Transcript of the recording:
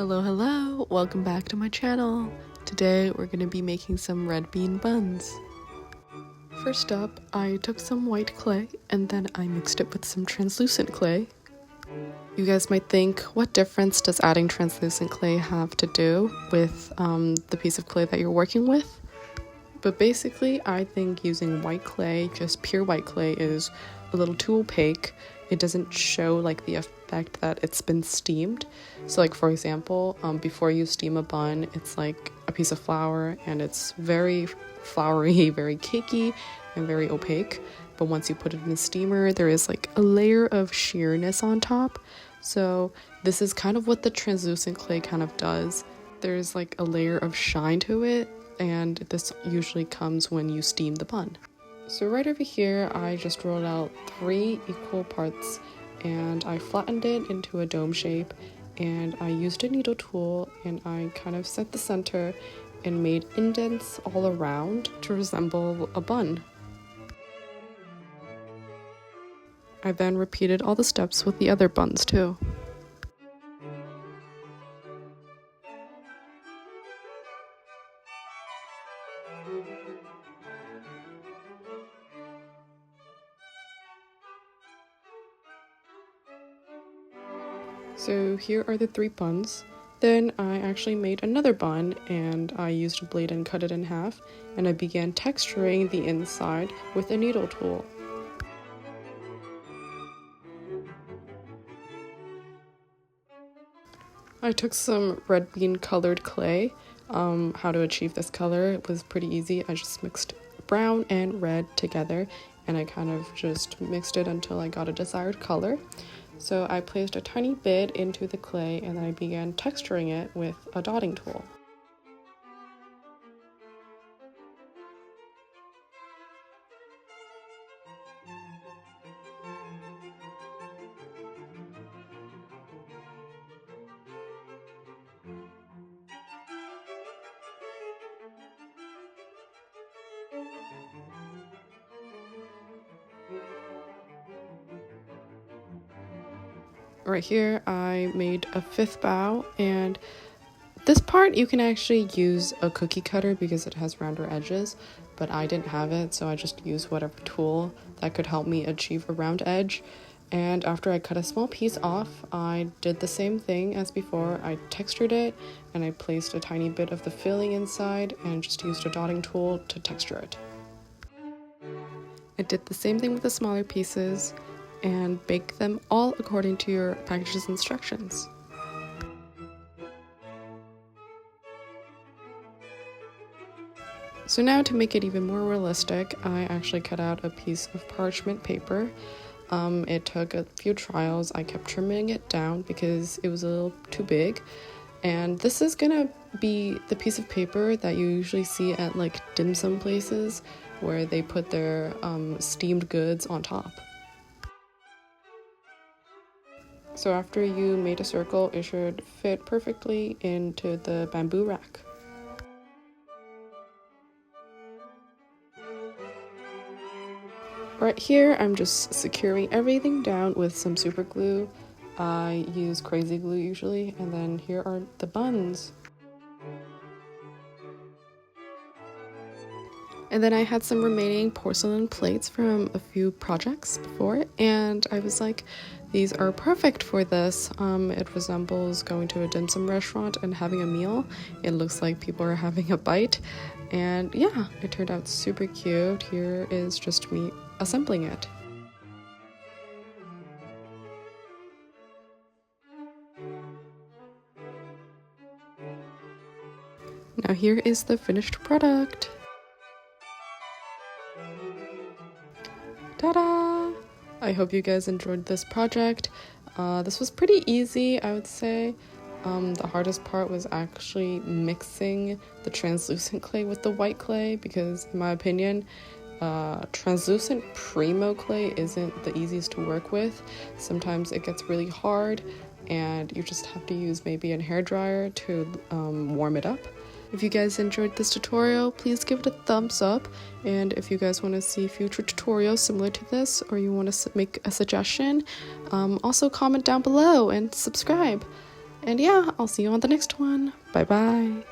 Hello, welcome back to my channel. Today we're going to be making some red bean buns. First up, I took some white clay and then I mixed it with some translucent clay. You guys might think, what difference does adding translucent clay have to do with the piece of clay that you're working with? But basically, I think using white clay, just pure white clay, is a little too opaque. It doesn't show like the effect that it's been steamed. So like, for example, before you steam a bun, it's like a piece of flour and it's very floury, very cakey, and very opaque. But once you put it in the steamer, there is like a layer of sheerness on top. So this is kind of what the translucent clay kind of does. There's like a layer of shine to it, and this usually comes when you steam the bun. So right over here, I just rolled out 3 equal parts and I flattened it into a dome shape, and I used a needle tool and I kind of set the center and made indents all around to resemble a bun. I then repeated all the steps with the other buns too. So here are the 3 buns. Then I actually made another bun and I used a blade and cut it in half, and I began texturing the inside with a needle tool. I took some red bean colored clay. How to achieve this color was pretty easy. I just mixed brown and red together and I kind of just mixed it until I got a desired color. So I placed a tiny bit into the clay and then I began texturing it with a dotting tool. Right here I made a 5th bow, and this part you can actually use a cookie cutter because it has rounder edges, but I didn't have it, so I just used whatever tool that could help me achieve a round edge. And after I cut a small piece off, I did the same thing as before. I textured it and I placed a tiny bit of the filling inside and just used a dotting tool to texture it. I did the same thing with the smaller pieces and bake them all according to your package's instructions. So now, to make it even more realistic, I actually cut out a piece of parchment paper. It took a few trials. I kept trimming it down because it was a little too big. And this is gonna be the piece of paper that you usually see at like dimsum places where they put their steamed goods on top. So after you made a circle, it should fit perfectly into the bamboo rack. Right here, I'm just securing everything down with some super glue. I use crazy glue usually, and then here are the buns. And then I had some remaining porcelain plates from a few projects before, and I was like, these are perfect for this. It resembles going to a dimsum restaurant and having a meal. It looks like people are having a bite, and yeah, it turned out super cute. Here is just me assembling it. Now here is the finished product. Ta-da! I hope you guys enjoyed this project. This was pretty easy, I would say. The hardest part was actually mixing the translucent clay with the white clay because, in my opinion, translucent primo clay isn't the easiest to work with. Sometimes it gets really hard and you just have to use maybe a hairdryer to warm it up. If you guys enjoyed this tutorial, please give it a thumbs up, and if you guys want to see future tutorials similar to this, or you want to make a suggestion, also comment down below and subscribe. And yeah, I'll see you on the next one. Bye bye.